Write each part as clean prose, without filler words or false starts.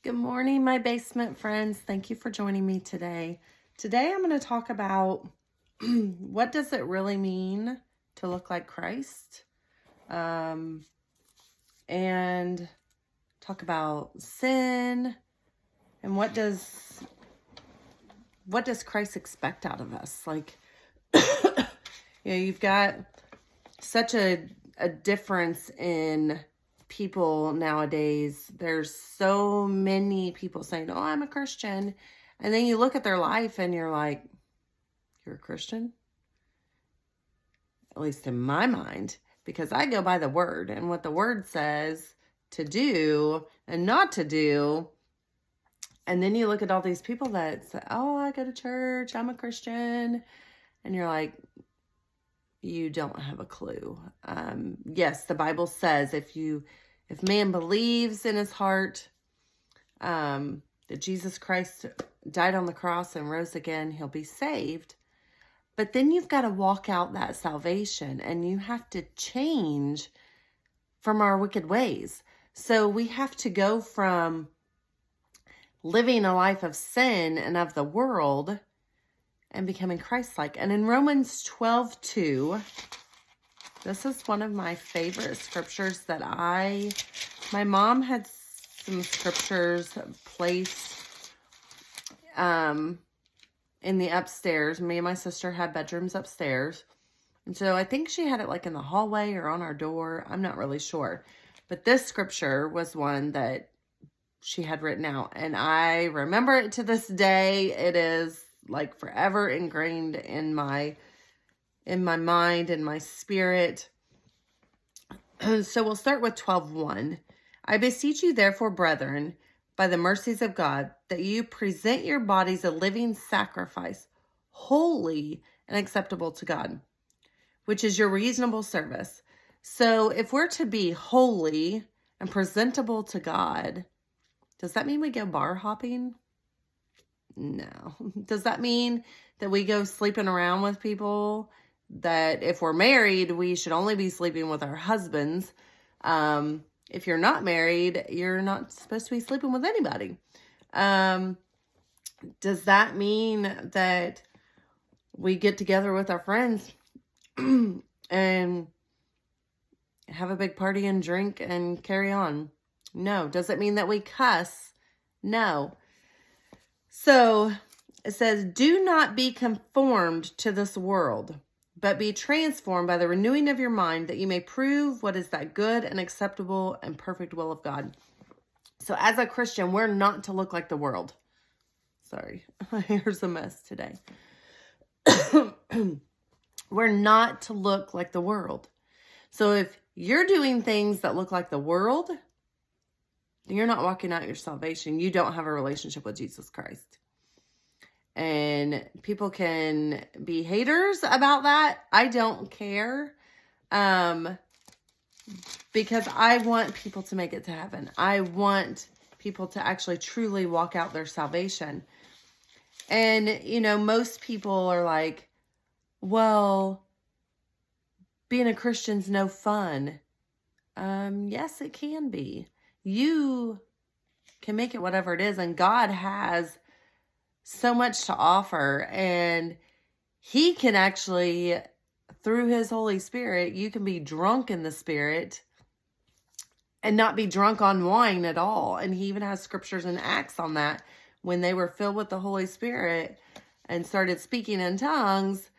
Good morning, my basement friends. Thank you for joining me today. Today I'm going to talk about what does it really mean to look like Christ, and talk about sin and what does Christ expect out of us? Like, you've got such a difference in people nowadays. There's so many people saying, "Oh, I'm a Christian." And then you look at their life and you're like, "You're a Christian?" At least in my mind, because I go by the word and what the word says to do and not to do. And then you look at all these people that say, "Oh, I go to church, I'm a Christian." And you're like, you don't have a clue. Yes, the Bible says if man believes in his heart that Jesus Christ died on the cross and rose again, he'll be saved. But then you've got to walk out that salvation, and you have to change from our wicked ways. So we have to go from living a life of sin and of the world and becoming Christ-like. And in Romans 12:2, this is one of my favorite scriptures that my mom had some scriptures placed in the upstairs. Me and my sister had bedrooms upstairs. And so I think she had it like in the hallway or on our door. I'm not really sure. But this scripture was one that she had written out. And I remember it to this day. It is like forever ingrained in my mind and my spirit. So we'll start with 12:1. I beseech you, therefore, brethren, by the mercies of God, that you present your bodies a living sacrifice, holy and acceptable to God, which is your reasonable service. So if we're to be holy and presentable to God, does that mean we go bar hopping? No. Does that mean that we go sleeping around with people? That if we're married, we should only be sleeping with our husbands. If you're not married, you're not supposed to be sleeping with anybody. Does that mean that we get together with our friends and have a big party and drink and carry on? No. Does it mean that we cuss? No. So it says, do not be conformed to this world, but be transformed by the renewing of your mind, that you may prove what is that good and acceptable and perfect will of God. So as a Christian, we're not to look like the world. Sorry, my hair's a mess today. We're not to look like the world. So if you're doing things that look like the world, you're not walking out your salvation. You don't have a relationship with Jesus Christ. And people can be haters about that. I don't care. Because I want people to make it to heaven. I want people to actually truly walk out their salvation. And, most people are like, well, being a Christian's no fun. Yes, it can be. You can make it whatever it is, and God has so much to offer, and he can actually, through his Holy Spirit, you can be drunk in the Spirit and not be drunk on wine at all. And he even has scriptures in Acts on that. When they were filled with the Holy Spirit and started speaking in tongues,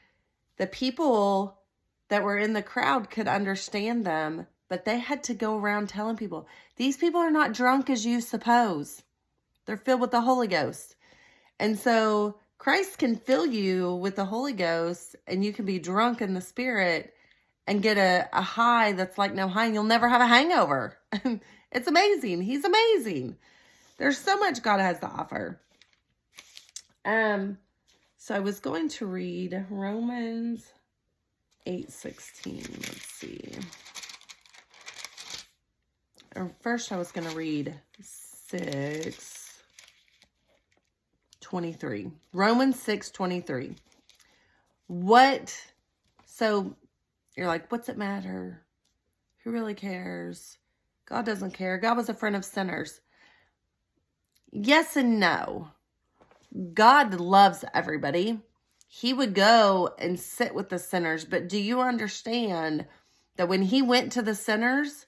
the people that were in the crowd could understand them, but they had to go around telling people, these people are not drunk as you suppose. They're filled with the Holy Ghost. And so Christ can fill you with the Holy Ghost, and you can be drunk in the Spirit and get a high that's like no high, and you'll never have a hangover. It's amazing. He's amazing. There's so much God has to offer. So I was going to read Romans 8:16. Let's see. Or first I was going to read 6:23. Romans 6:23. So you're like, what's it matter? Who really cares? God doesn't care. God was a friend of sinners. yes and no. God loves everybody. He would go and sit with the sinners. But do you understand that when he went to the sinners,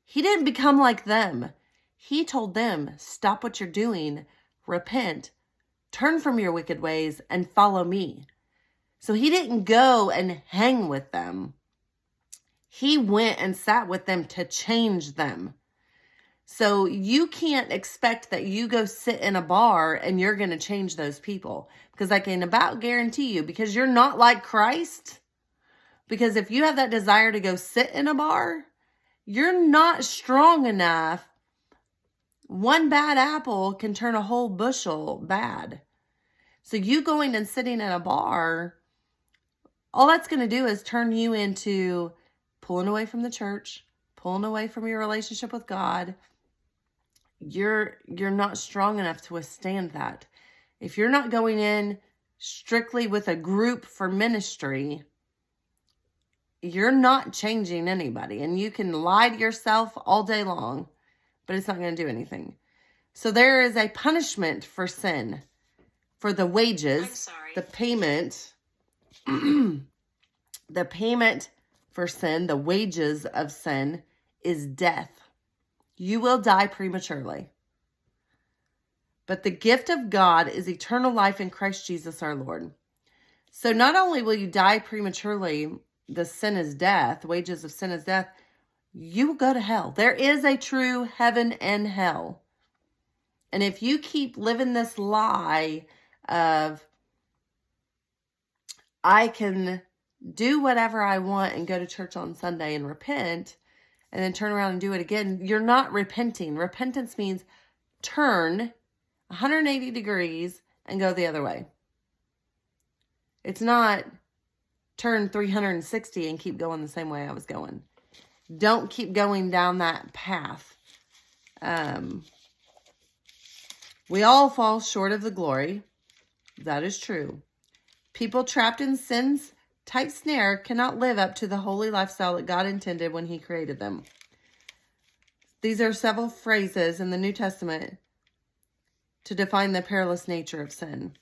he didn't become like them. He told them, stop what you're doing, repent, turn from your wicked ways, and follow me. So he didn't go and hang with them. He went and sat with them to change them. So you can't expect that you go sit in a bar and you're going to change those people. Because I can about guarantee you, because you're not like Christ. Because if you have that desire to go sit in a bar, you're not strong enough. One bad apple can turn a whole bushel bad. So you going and sitting in a bar, all that's going to do is turn you into pulling away from the church, pulling away from your relationship with God. You're not strong enough to withstand that. If you're not going in strictly with a group for ministry, you're not changing anybody. And you can lie to yourself all day long, but it's not going to do anything. So there is a punishment for sin, for the wages, the payment, the payment for sin, the wages of sin is death. You will die prematurely. But the gift of God is eternal life in Christ Jesus our Lord. So not only will you die prematurely, the sin is death, wages of sin is death, you will go to hell. There is a true heaven and hell. And if you keep living this lie of, I can do whatever I want and go to church on Sunday and repent, and then turn around and do it again, you're not repenting. Repentance means turn 180 degrees and go the other way. It's not turn 360 and keep going the same way I was going. Don't keep going down that path. We all fall short of the glory. That is true. People trapped in sin's tight snare cannot live up to the holy lifestyle that God intended when he created them. These are several phrases in the New Testament to define the perilous nature of sin.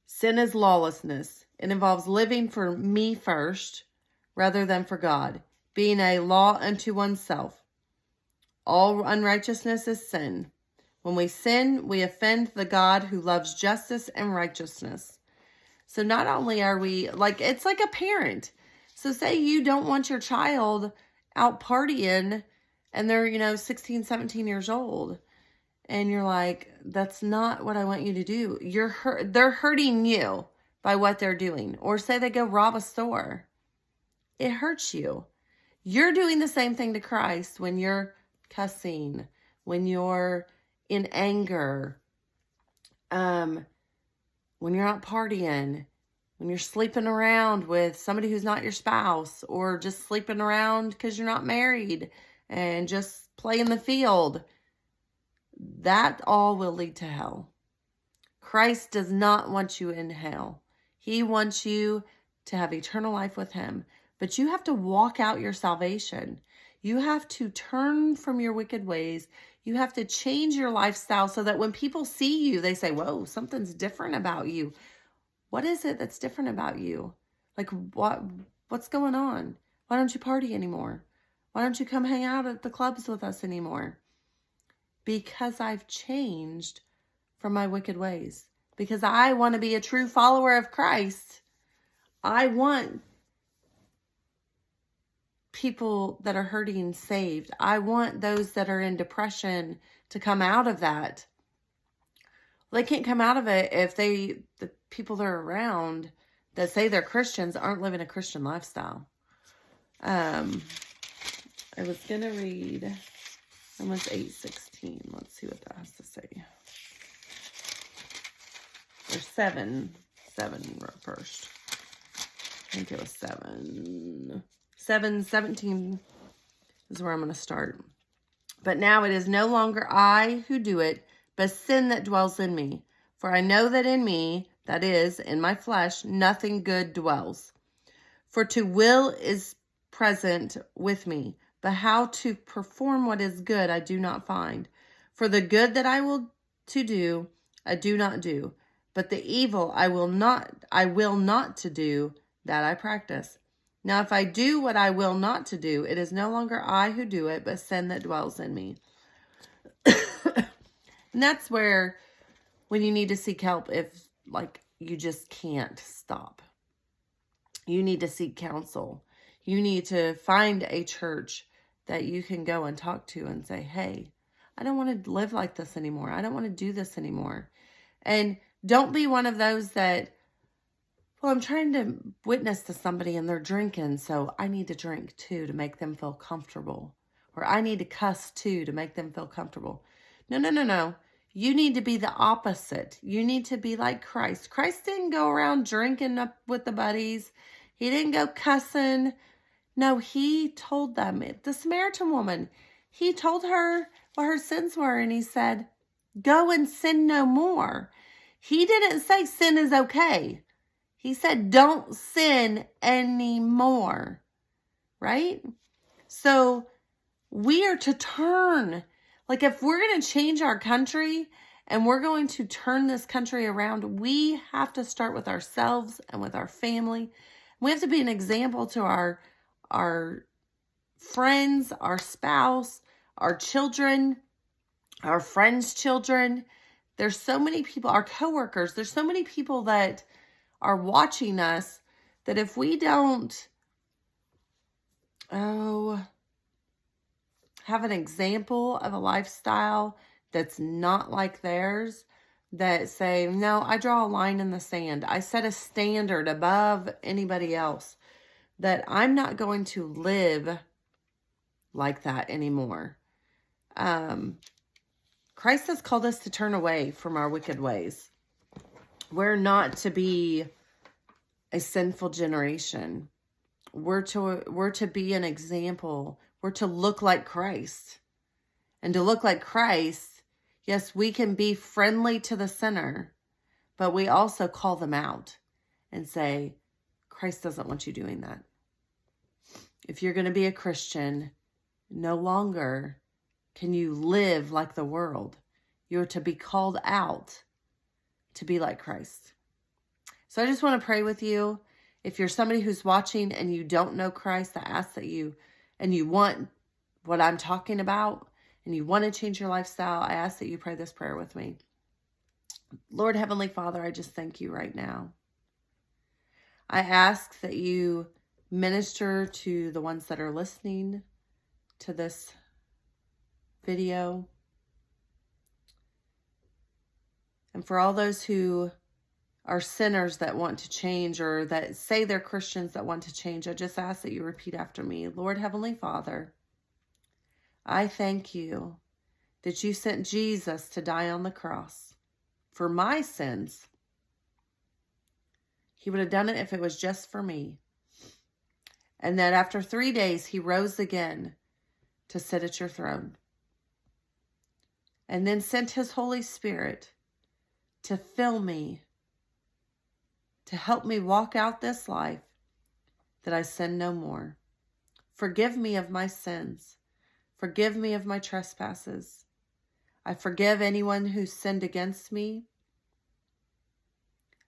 Sin is lawlessness. It involves living for me first rather than for God, being a law unto oneself. All unrighteousness is sin. When we sin, we offend the God who loves justice and righteousness. So not only are we, it's like a parent. So say you don't want your child out partying and they're, 16, 17 years old. And you're like, that's not what I want you to do. They're hurting you by what they're doing. Or say they go rob a store. It hurts you. You're doing the same thing to Christ when you're cussing, when you're in anger, when you're out partying, when you're sleeping around with somebody who's not your spouse, or just sleeping around because you're not married and just playing the field. That all will lead to hell. Christ does not want you in hell. He wants you to have eternal life with him. But you have to walk out your salvation. You have to turn from your wicked ways. You have to change your lifestyle so that when people see you, they say, whoa, something's different about you. What is it that's different about you? What's going on? Why don't you party anymore? Why don't you come hang out at the clubs with us anymore? Because I've changed from my wicked ways. Because I want to be a true follower of Christ. I want people that are hurting saved. I want those that are in depression to come out of that. Well, they can't come out of it if the people they're around that say they're Christians aren't living a Christian lifestyle. I was going to read Romans 8:16. Let's see what that has to say. Or 7 first. I think it was 7:17 is where I'm going to start. But now it is no longer I who do it, but sin that dwells in me. For I know that in me, that is, in my flesh, nothing good dwells. For to will is present with me, but how to perform what is good I do not find. For the good that I will to do, I do not do, but the evil I will not to do, that I practice. Now, if I do what I will not to do, it is no longer I who do it, but sin that dwells in me. And that's where, when you need to seek help, if like you just can't stop, you need to seek counsel. You need to find a church that you can go and talk to and say, hey, I don't want to live like this anymore. I don't want to do this anymore. And don't be one of those that, well, I'm trying to witness to somebody and they're drinking, so I need to drink too to make them feel comfortable. Or I need to cuss too to make them feel comfortable. No, no, no, no. You need to be the opposite. You need to be like Christ. Christ didn't go around drinking up with the buddies. He didn't go cussing. No, he told them, the Samaritan woman, he told her what her sins were, and he said, go and sin no more. He didn't say sin is okay. He said, don't sin anymore, right? So we are to turn. Like if we're going to change our country and we're going to turn this country around, we have to start with ourselves and with our family. We have to be an example to our friends, our spouse, our children, our friends' children. There's so many people, our coworkers, there's so many people that are watching us that if we don't, have an example of a lifestyle that's not like theirs, that say, no, I draw a line in the sand. I set a standard above anybody else, that I'm not going to live like that anymore. Christ has called us to turn away from our wicked ways. We're not to be a sinful generation. We're to be an example. We're to look like Christ. And to look like Christ, yes, we can be friendly to the sinner, but we also call them out and say, Christ doesn't want you doing that. If you're going to be a Christian, no longer can you live like the world. You're to be called out to be like Christ. So I just want to pray with you. If you're somebody who's watching and you don't know Christ, I ask that you want what I'm talking about, and you want to change your lifestyle, I ask that you pray this prayer with me. Lord Heavenly Father, I just thank you right now. I ask that you minister to the ones that are listening to this video. And for all those who are sinners that want to change, or that say they're Christians that want to change, I just ask that you repeat after me. Lord Heavenly Father, I thank you that you sent Jesus to die on the cross for my sins. He would have done it if it was just for me. And that after 3 days, he rose again to sit at your throne. And then sent his Holy Spirit to fill me, to help me walk out this life, that I sin no more. Forgive me of my sins. Forgive me of my trespasses. I forgive anyone who sinned against me.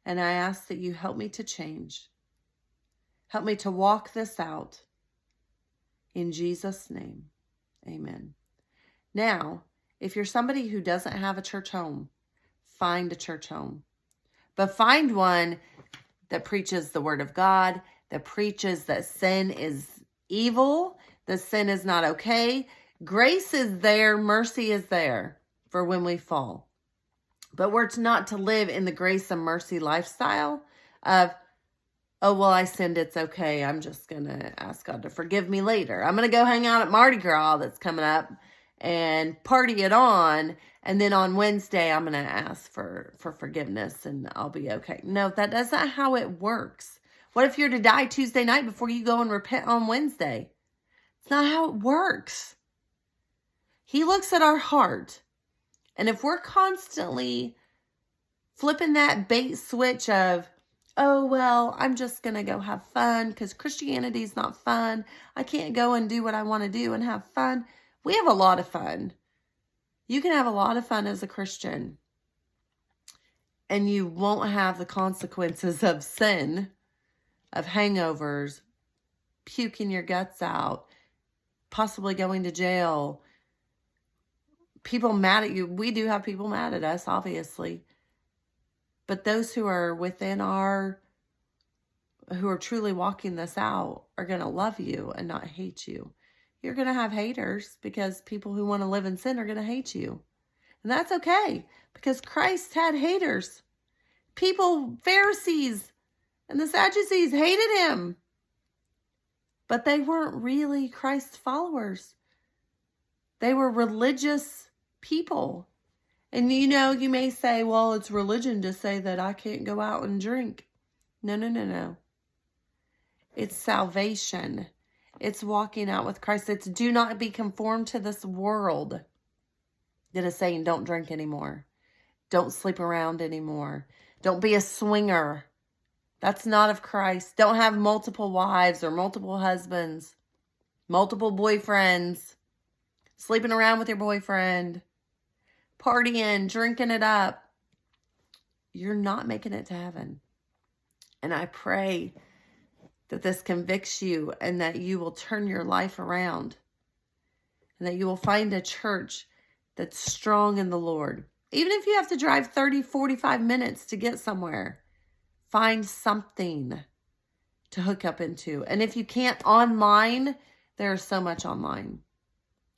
And I ask that you help me to change. Help me to walk this out. In Jesus' name, amen. Now, if you're somebody who doesn't have a church home, find a church home. But find one that preaches the word of God, that preaches that sin is evil, that sin is not okay. Grace is there, mercy is there for when we fall. But we're not to live in the grace and mercy lifestyle of, oh, well, I sinned, it's okay. I'm just going to ask God to forgive me later. I'm going to go hang out at Mardi Gras that's coming up and party it on. And then on Wednesday, I'm going to ask for forgiveness and I'll be okay. No, that's not how it works. What if you're to die Tuesday night before you go and repent on Wednesday? It's not how it works. He looks at our heart. And if we're constantly flipping that bait switch of, oh, well, I'm just going to go have fun because Christianity is not fun. I can't go and do what I want to do and have fun. We have a lot of fun. You can have a lot of fun as a Christian, and you won't have the consequences of sin, of hangovers, puking your guts out, possibly going to jail, people mad at you. We do have people mad at us, obviously. But those who are who are truly walking this out are going to love you and not hate you. You're going to have haters because people who want to live in sin are going to hate you. And that's okay, because Christ had haters. People, Pharisees and the Sadducees, hated him. But they weren't really Christ followers. They were religious people. And you may say, well, it's religion to say that I can't go out and drink. No. It's salvation. It's walking out with Christ. It's do not be conformed to this world that is saying don't drink anymore. Don't sleep around anymore. Don't be a swinger. That's not of Christ. Don't have multiple wives or multiple husbands, multiple boyfriends, sleeping around with your boyfriend, partying, drinking it up. You're not making it to heaven. And I pray that this convicts you and that you will turn your life around and that you will find a church that's strong in the Lord. Even if you have to drive 30, 45 minutes to get somewhere, find something to hook up into. And if you can't online, there's so much online.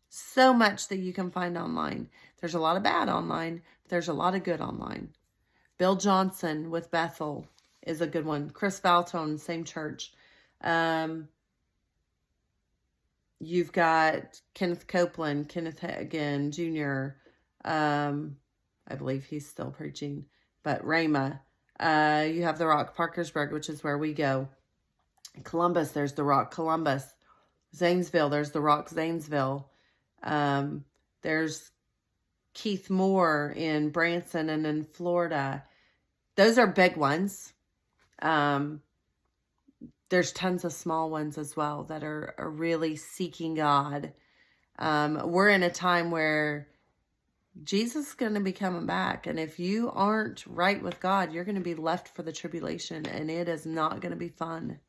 So much that you can find online. There's a lot of bad online, but there's a lot of good online. Bill Johnson with Bethel is a good one. Chris Valtone, same church. You've got Kenneth Copeland, Kenneth Hagin Jr. I believe he's still preaching, but Rhema. You have the Rock Parkersburg, which is where we go. Columbus, there's the Rock Columbus. Zanesville, there's the Rock Zanesville. There's Keith Moore in Branson and in Florida. Those are big ones. There's tons of small ones as well that are really seeking God. We're in a time where Jesus is going to be coming back. And if you aren't right with God, you're going to be left for the tribulation. And it is not going to be fun.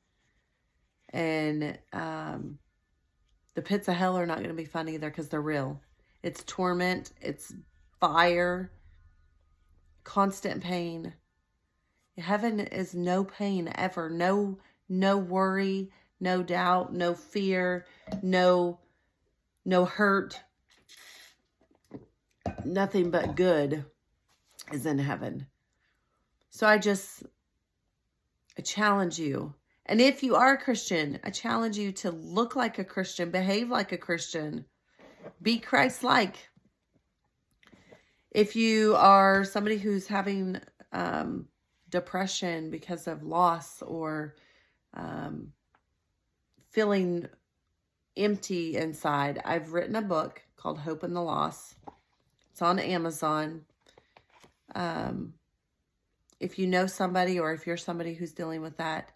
And the pits of hell are not going to be fun either, because they're real. It's torment. It's fire. Constant pain. Heaven is no pain ever. No worry. No doubt. No fear. No hurt. Nothing but good is in heaven. So I challenge you. And if you are a Christian, I challenge you to look like a Christian, behave like a Christian, be Christ-like. If you are somebody who's having depression because of loss or feeling empty inside, I've written a book called Hope in the Loss. It's on Amazon. If you know somebody, or if you're somebody who's dealing with that,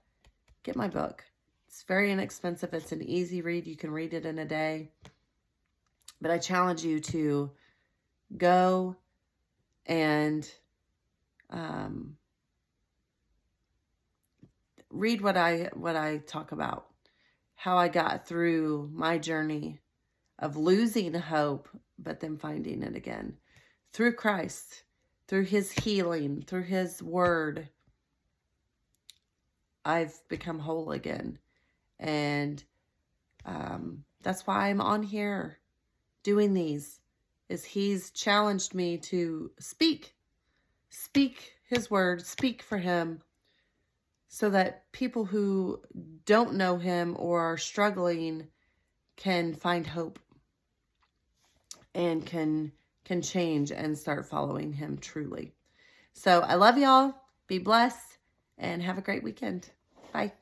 get my book. It's very inexpensive. It's an easy read. You can read it in a day. But I challenge you to go and read what I talk about. How I got through my journey of losing hope, but then finding it again. Through Christ, through his healing, through his word, I've become whole again. And that's why I'm on here doing these, is he's challenged me to speak his word, speak for him, so that people who don't know him or are struggling can find hope and can change and start following him truly. So I love y'all. Be blessed and have a great weekend. Bye.